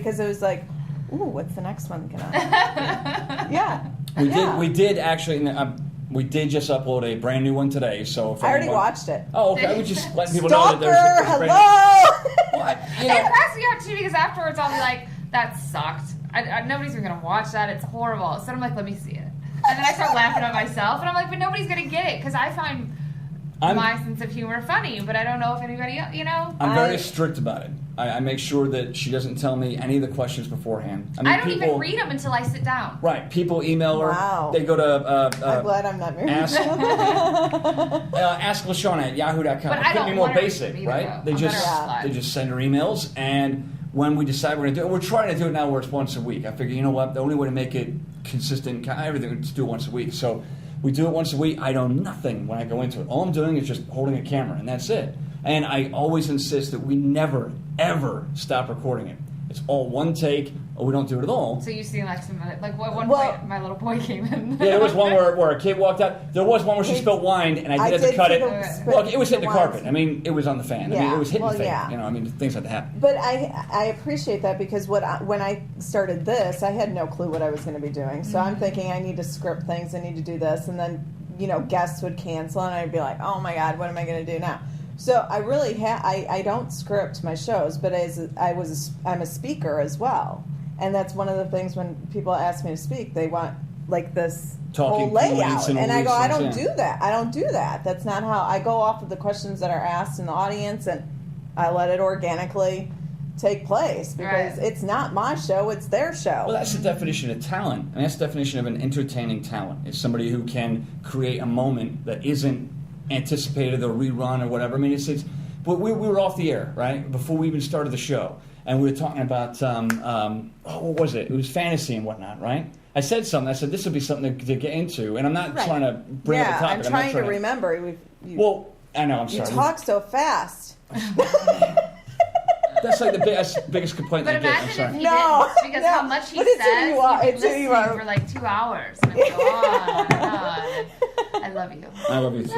because it was like, ooh, what's the next one gonna? Yeah. We did actually. We did just upload a brand new one today, so if I already watched it. Oh, okay. We just let people Stalker, know that there's hello. It cracks me up too because afterwards I'll be like, "That sucked. Nobody's even gonna watch that. It's horrible." So I'm like, "Let me see it," and then I start laughing at myself, and I'm like, "But nobody's gonna get it because I find my sense of humor funny, but I don't know if anybody else, I'm very strict about it. I make sure that she doesn't tell me any of the questions beforehand. I don't even read them until I sit down. Right. People email her. Wow. They go to... I'm glad I'm not married. Ask Lashawna at yahoo.com. But It I couldn't don't be more want her basic, either, right? though. They just send her emails, and when we decide we're going to do it, we're trying to do it now where it's once a week. I figure, you know what, the only way to make it consistent, everything, is to do it once a week. So we do it once a week. I know nothing when I go into it. All I'm doing is just holding a camera, and that's it. And I always insist that we never, ever stop recording it. It's all one take, or we don't do it at all. So you see like one point, my little boy came in. Yeah, there was one where a kid walked out. There was one where she spilled wine, and I did have to cut it. Look, it was hitting the carpet. I mean, it was on the fan. Yeah. I mean, it was hitting the fan. Yeah. Things had to happen. But I appreciate that because when I started this, I had no clue what I was going to be doing. So I'm thinking I need to script things, I need to do this, and then guests would cancel, and I'd be like, oh my God, what am I going to do now? So I really I don't script my shows, but I'm a speaker as well, and that's one of the things when people ask me to speak, they want like this Talking whole layout, and I go, I don't yeah. do that. I don't do that. That's not how I go off of the questions that are asked in the audience, and I let it organically take place because it's not my show, it's their show. Well, that's the definition of talent. I mean, that's the definition of an entertaining talent. It's somebody who can create a moment that isn't anticipated or rerun or whatever. I mean, but we were off the air, right, before we even started the show, and we were talking about, what was it? It was fantasy and whatnot, right? I said something. I said, this would be something to get into, and I'm not trying to bring up a topic. I'm trying to remember. Well, I know, I'm sorry. You talk so fast. That's like the biggest complaint but I get. I'm sorry. If he didn't, because how much he says, it's who you are for like 2 hours. And I go on and on. I love you. I love you too.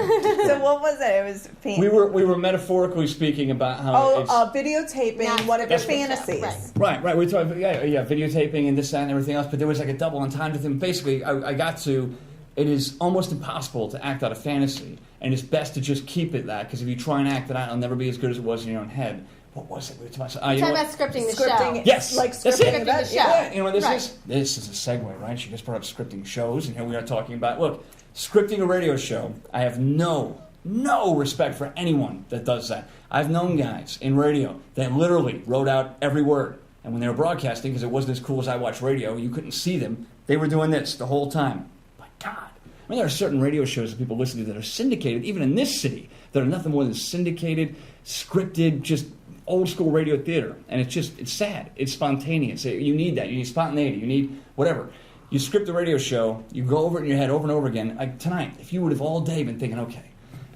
So what was it? It was we were metaphorically speaking about how videotaping one of your fantasies. Right. We were talking videotaping and this, that, and everything else. But there was like a double entendre thing. Basically, I got to. It is almost impossible to act out a fantasy, and it's best to just keep it that, because if you try and act it out, it'll never be as good as it was in your own head. What was it? We were talking about scripting the show. Yes, like scripting the show. Yeah, you know what this is? This is a segue, right? She just brought up scripting shows, and here we are talking about, look, scripting a radio show. I have no respect for anyone that does that. I've known guys in radio that literally wrote out every word, and when they were broadcasting, because it wasn't as cool as I watch radio, you couldn't see them, they were doing this the whole time. My God. I mean, there are certain radio shows that people listen to that are syndicated, even in this city, that are nothing more than syndicated, scripted, just old school radio theater, and it's sad. It's spontaneous. You need that. You need spontaneity. You need whatever. You script a radio show. You go over it in your head over and over again. Like tonight, if you would have all day been thinking, okay,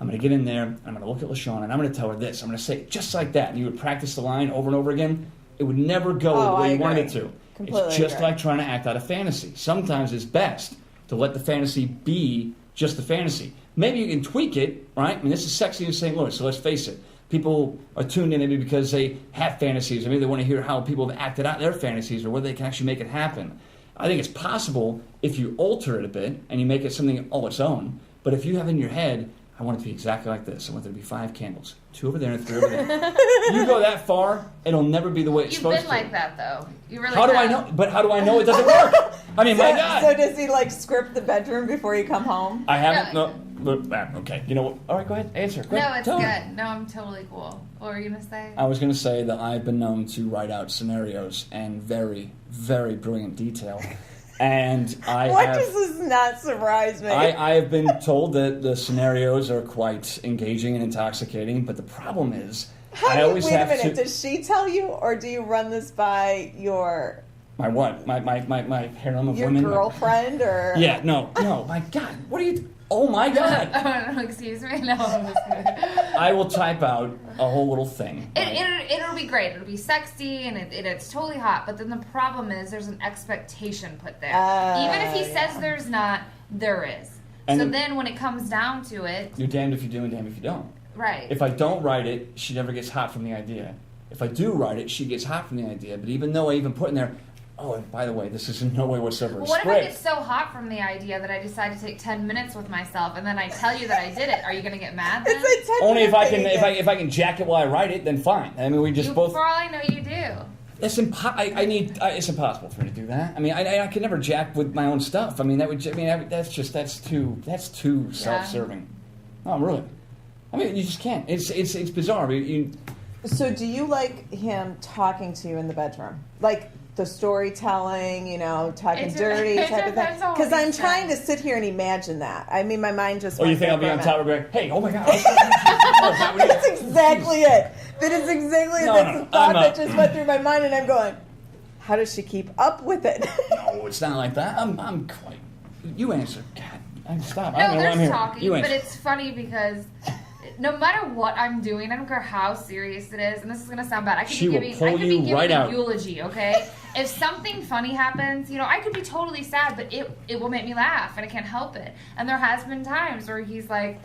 I'm going to get in there, and I'm going to look at Lashawna, and I'm going to tell her this. I'm going to say it just like that, and you would practice the line over and over again. It would never go the way you wanted it to. Completely it's just agree. like trying to act out a fantasy. Sometimes it's best to let the fantasy be just the fantasy. Maybe you can tweak it, right? I mean, this is sexy in St. Louis, so let's face it. People are tuned in maybe because they have fantasies, or maybe they want to hear how people have acted out their fantasies or whether they can actually make it happen. I think it's possible if you alter it a bit and you make it something all its own. But if you have in your head, I want it to be exactly like this. I want there to be 5 candles, 2 over there and 3 over there. You go that far, it'll never be the way it's supposed to. You've been like that, though. You really How do I know? But how do I know it doesn't work? I mean, my God. So does he script the bedroom before you come home? I haven't. No. Okay. You know what? All right, go ahead. Answer. Go ahead. No, it's good. No, I'm totally cool. What were you going to say? I was going to say that I've been known to write out scenarios in very, very brilliant detail. And does this not surprise me? I have been told that the scenarios are quite engaging and intoxicating, but the problem is, wait a minute. Does she tell you, or do you run this by your... My what? My harem of women? Your girlfriend, or... Yeah, no, my God. What are you... Oh, my God. Oh, excuse me? No, I'm just kidding. I will type out a whole little thing. It'll be great. It'll be sexy, and it's totally hot. But then the problem is there's an expectation put there. Even if he says there's not, there is. And so then when it comes down to it... You're damned if you do and damned if you don't. Right. If I don't write it, she never gets hot from the idea. if I do write it, she gets hot from the idea. But even though I even put in there, oh, and by the way, this is in no way whatsoever a What script. if I get so hot from the idea that I decide to take 10 minutes with myself, and then I tell you that I did it? Are you going to get mad then? It's a 10 Only if I minute can thing if I can jack it while I write it, then fine. I mean, we just both. For all I know, you do. It's it's impossible for me to do that. I mean, I could never jack with my own stuff. I mean, that's too self-serving. No, really. I mean, you just can't. It's bizarre. So do you like him talking to you in the bedroom? Like the storytelling, talking dirty type of thing? Because I'm trying to sit here and imagine that. I mean, my mind just... Oh, you think I'll be on top of it? Hey, oh my God. That's exactly it. That is exactly it. That's the thought that just went through my mind, and I'm going, how does she keep up with it? No, it's not like that. I'm quite... You answer. God, stop. No, there's talking, but it's funny because... No matter what I'm doing, I don't care how serious it is, and this is going to sound bad. I could be giving a eulogy, okay? If something funny happens, I could be totally sad, but it will make me laugh, and I can't help it. And there has been times where he's like,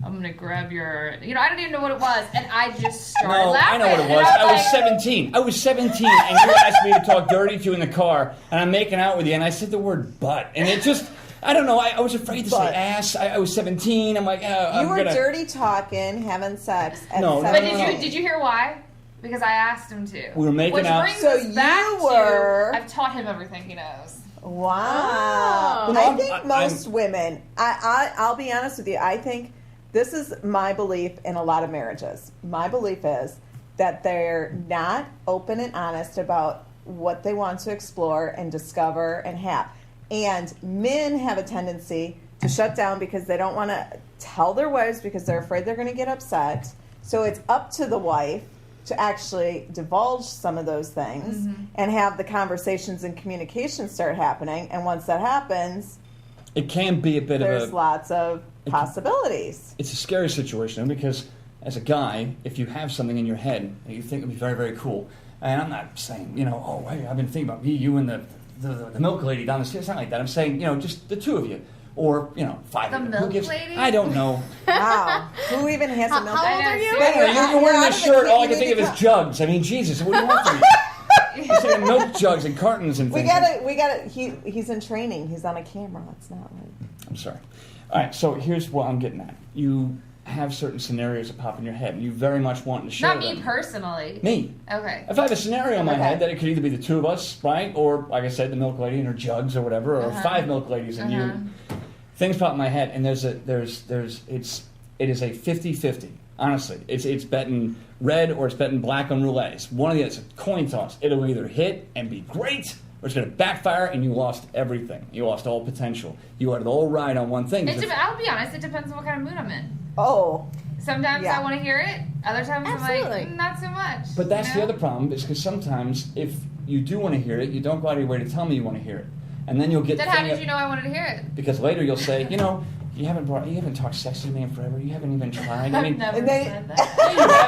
I'm going to grab your... I don't even know what it was, and I just started laughing. I know what it was. I was 17. I was 17, and you asked me to talk dirty to you in the car, and I'm making out with you, and I said the word butt, and it just... I don't know. I was afraid to say ass. I was 17. I'm like, you were dirty talking, having sex. At no, 17. But did you hear why? Because I asked him to. We were making out. So I've taught him everything he knows. Wow. I think most women. I'll be honest with you. I think this is my belief in a lot of marriages. My belief is that they're not open and honest about what they want to explore and discover and have. And men have a tendency to shut down because they don't want to tell their wives because they're afraid they're going to get upset. So it's up to the wife to actually divulge some of those things and have the conversations and communication start happening. And once that happens, it can be a bit of a... There's lots of possibilities. It's a scary situation because as a guy, if you have something in your head that you think would be very, very cool, and I'm not saying, oh, hey, I've been thinking about me, you, and the milk lady down the stairs, something like that. I'm saying, just the two of you. Or, 5 of you. The milk lady? I don't know. Wow. Who even has a milk lady? How old are you? You're wearing this shirt, all I can think of is jugs. I mean, Jesus, what do you want from me? You're saying milk jugs and cartons and things. We gotta, he's in training. He's on a camera. It's not like... I'm sorry. All right, so here's what I'm getting at. You have certain scenarios that pop in your head, and you very much want to share them. Not me personally. Me. Okay. If I have a scenario in my head that it could either be the two of us, right, or like I said, the milk lady and her jugs or whatever, or 5 milk ladies and you, things pop in my head, and it is a 50-50. Honestly, it's betting red or it's betting black on roulette. It's one of the other. It's a coin toss. It'll either hit and be great, or it's going to backfire and you lost everything. You lost all potential. You had it all right on one thing. I'll be honest. It depends on what kind of mood I'm in. Oh. Sometimes I want to hear it. Other times I'm like, not so much. But that's the other problem, is because sometimes if you do want to hear it, you don't go out of your way to tell me you want to hear it. And then you'll get... Then how did you know I wanted to hear it? Because later you'll say, you haven't talked sex to me in forever. You haven't even tried. I mean, I've never said that.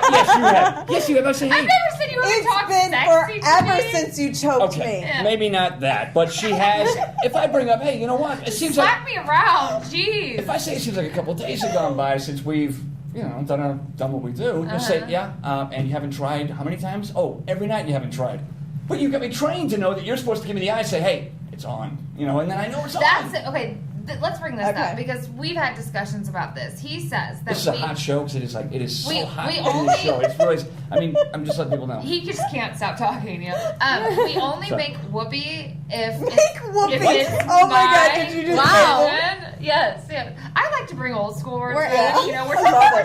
Yes, you have. Yes, you have. I say, hey, I've never said you haven't talked sexy to me. It's been forever since you choked me. Yeah. Maybe not that, but she has. If I bring up, hey, you know what? It seems Slap me around. Jeez. If I say it seems like a couple of days have gone by since we've, done what we do, you'll say, yeah, and you haven't tried how many times? Oh, every night you haven't tried. But you got me trained to know that you're supposed to give me the eye and say, hey, it's on. And then I know it's on. That's it. Okay. Let's bring this up because we've had discussions about this. He says that this is a hot show because it is so hot in only, this show. It's really. I mean, I'm just letting people know. He just can't stop talking. We only make whoopee if whoopee. It's oh my God! Did you just Yes. I like to bring old school words. We're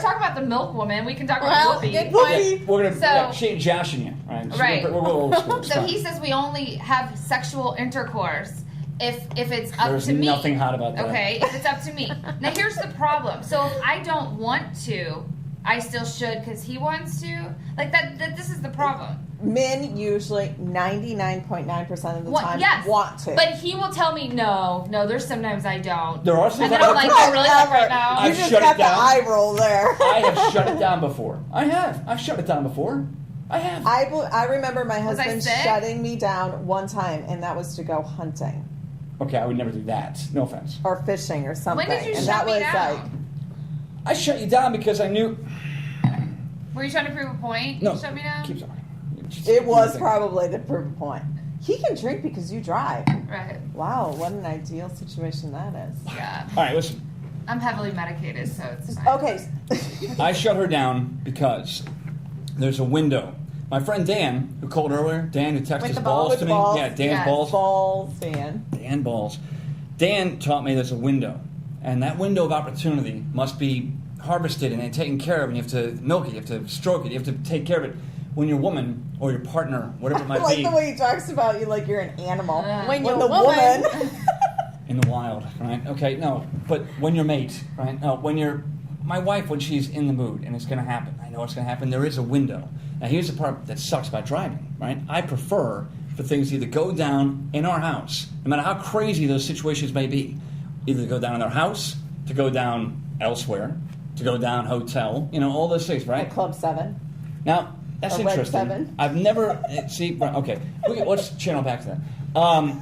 talking about the milk woman. We can talk about whoopee. Good point. We're gonna joshing you, right? Right. We're old school. So he says we only have sexual intercourse if it's up There's to me. There's nothing hot about that. Okay, if it's up to me. Now here's the problem. So if I don't want to, I still should because he wants to. Like that. This is the problem. Men usually 99.9% of the time want to. But he will tell me no. There's sometimes I don't. There are some. And then I'm like, oh, really? Like right now? You just got the eye roll there. I have shut it down before. I have. I've shut it down before. I have. I remember my husband shutting me down one time, and that was to go hunting. Okay, I would never do that. No offense. Or fishing or something. When did you shut me down? I shut you down because I knew. Were you trying to prove a point? No. You shut me down? Keep talking. It was probably the proof point. He can drink because you drive. Right. Wow, what an ideal situation that is. Yeah. All right, listen. I'm heavily medicated, so it's fine. Okay. I shut her down because there's a window. My friend Dan, who called earlier, Dan who texted With his the balls balls? to With me. balls? Yeah, Dan's Yes. balls. Balls, Dan. Dan balls. Dan taught me there's a window. And that window of opportunity must be harvested and taken care of. And you have to milk it, you have to stroke it, you have to take care of it. When your woman or your partner, whatever it I might like be, the way he talks about you like you're an animal. When When you're the a woman. in the wild, right? Okay, no, but when your mate, right? No, when you're my wife, when she's in the mood, and it's going to happen. I know it's going to happen. There is a window. Now, here's the part that sucks about driving, right? I prefer for things to either go down in our house, no matter how crazy those situations may be, either to go down in our house, to go down elsewhere, to go down hotel, all those things, right? Club 7. Now, that's Or Red interesting. 7. I've never see. Okay, let's channel back to that.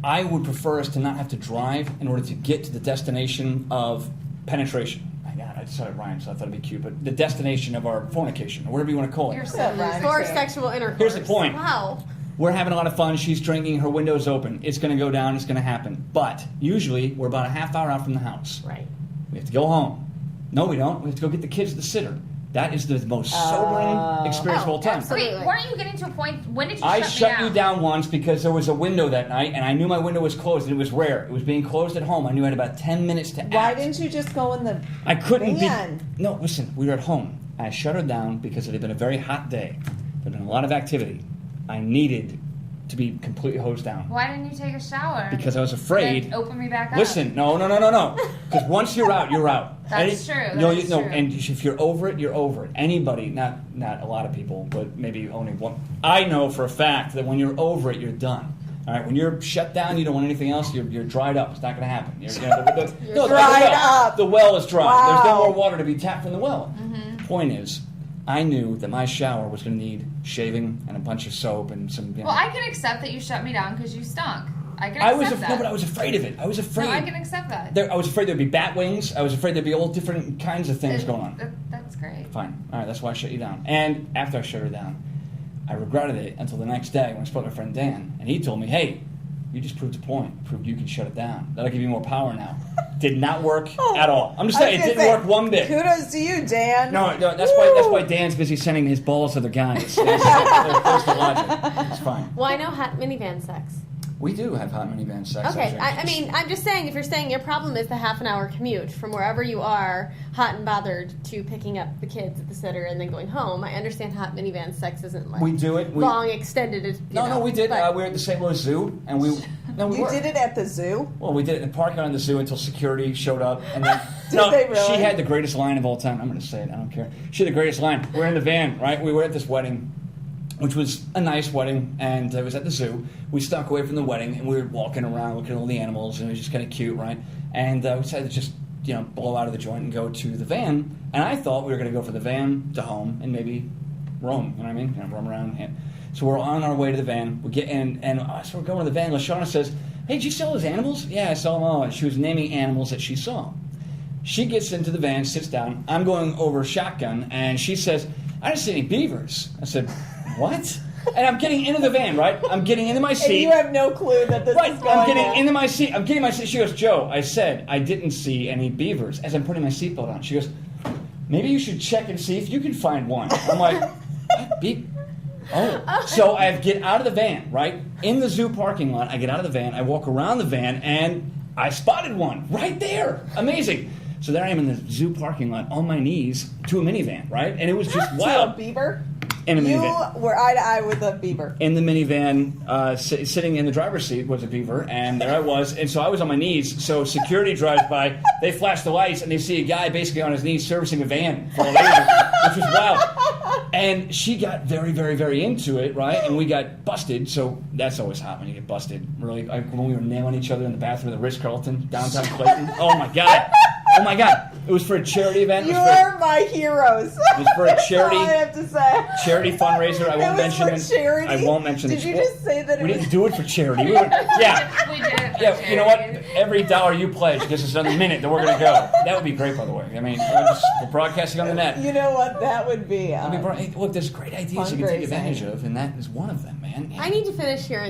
I would prefer us to not have to drive in order to get to the destination of penetration. My God, I decided rhyme, so I thought it'd be cute. But the destination of our fornication, or whatever you want to call it. You're so Yeah, right. For loose. sexual intercourse. Here's the point. Wow. We're having a lot of fun. She's drinking. Her window's open. It's going to go down. It's going to happen. But usually, we're about a half hour out from the house. Right. We have to go home. No, we don't. We have to go get the kids at the sitter. That is the most sobering experience of all time. absolutely. Wait, weren't you getting to a point? When did you I shut me shut you down once because there was a window that night, and I knew my window was closed, and it was rare. It was being closed at home. I knew I had about 10 minutes to act. Why didn't you just go in the I couldn't van? be. No, listen, we were at home. I shut her down because it had been a very hot day. There had been a lot of activity. I needed to be completely hosed down. Why didn't you take a shower? Because I was afraid. Then open me back up. Listen, no. Because once you're out, you're out. That's true, No, that is no, true. and if you're over it, you're over it. Anybody, not a lot of people, but maybe only one. I know for a fact that when you're over it, you're done. All right, when you're shut down, you don't want anything else. You're dried up. It's not going to happen. No, dried the well, up. The well is dry. Wow. There's no more water to be tapped from the well. Mm-hmm. Point is, I knew that my shower was going to need shaving and a bunch of soap and some. Well, I can accept that you shut me down because you stunk. I can accept that. No, but I was afraid of it. I was afraid. No, I can accept that. I was afraid there'd be bat wings. I was afraid there'd be all different kinds of things going on. That's great. Fine. All right, that's why I shut you down. And after I shut her down, I regretted it until the next day when I spoke to my friend Dan, and he told me, hey, you just proved a point. Proved you can shut it down. That'll give you more power now. Did not work at all. I'm just saying, it didn't work one bit. Kudos to you, Dan. No, that's why Dan's busy sending his balls to the guys. That's the logic. It's fine. Well, I know hot minivan sex. We do have hot minivan sex. Okay, actually. I mean, I'm just saying, if you're saying your problem is the half an hour commute from wherever you are, hot and bothered, to picking up the kids at the sitter and then going home, I understand hot minivan sex isn't like We do it. long extended. No, we did. but- We were at the St. Louis Zoo, and we You were. did it at the zoo? Well, we did it in the parking lot in the zoo until security showed up, and then Did they really? she had the greatest line of all time. I'm going to say it. I don't care. She had the greatest line. We're in the van, right? We were at this wedding, which was a nice wedding, and it was at the zoo. We stuck away from the wedding, and we were walking around looking at all the animals, and it was just kind of cute, right? And we decided to just blow out of the joint and go to the van. And I thought we were going to go from the van to home and maybe roam. You know what I mean? Roam around. Yeah. So we're on our way to the van. We get in, and so we're going to the van. Lashawna says, "Hey, did you see all those animals?" "Yeah, I saw them all." And she was naming animals that she saw. She gets into the van, sits down. I'm going over shotgun, and she says, "I didn't see any beavers." I said, "What?" And I'm getting into the van, right? I'm getting into my seat. And you have no clue that this Right, is going I'm getting on. into my seat. I'm getting my seat. She goes, "Joe, I said I didn't see any beavers." As I'm putting my seatbelt on, she goes, "Maybe you should check and see if you can find one." I'm like, "What? Oh." So I get out of the van, right? In the zoo parking lot, I get out of the van, I walk around the van, and I spotted one right there. Amazing. So there I am in the zoo parking lot on my knees to a minivan, right? And it was just To a wild. beaver? In a You minivan. were eye to eye with a beaver. In the minivan, sitting in the driver's seat was a beaver, and there I was. And so I was on my knees. So security drives by, they flash the lights, and they see a guy basically on his knees servicing a van for a lady, which was wild. And she got very, very, very into it, right? And we got busted. So that's always hot when you get busted. Really, when we were nailing each other in the bathroom of the Ritz-Carlton downtown Clayton. Oh my God. Oh my God! It was for a charity event. You are my heroes. It was for a charity. That's all I have to say. Charity fundraiser. I won't mention it. Charity? I won't mention Did it. you just say that we it was... didn't do it for charity? Yeah. We did it for Yeah, you know what? charity. Every dollar you pledge gives us another minute that we're going to go. That would be great, by the way. I mean, we're broadcasting on the net. You know what? That would be... Hey, look, there's great ideas you can take fundraising. advantage of, and that is one of them, man. I need to finish here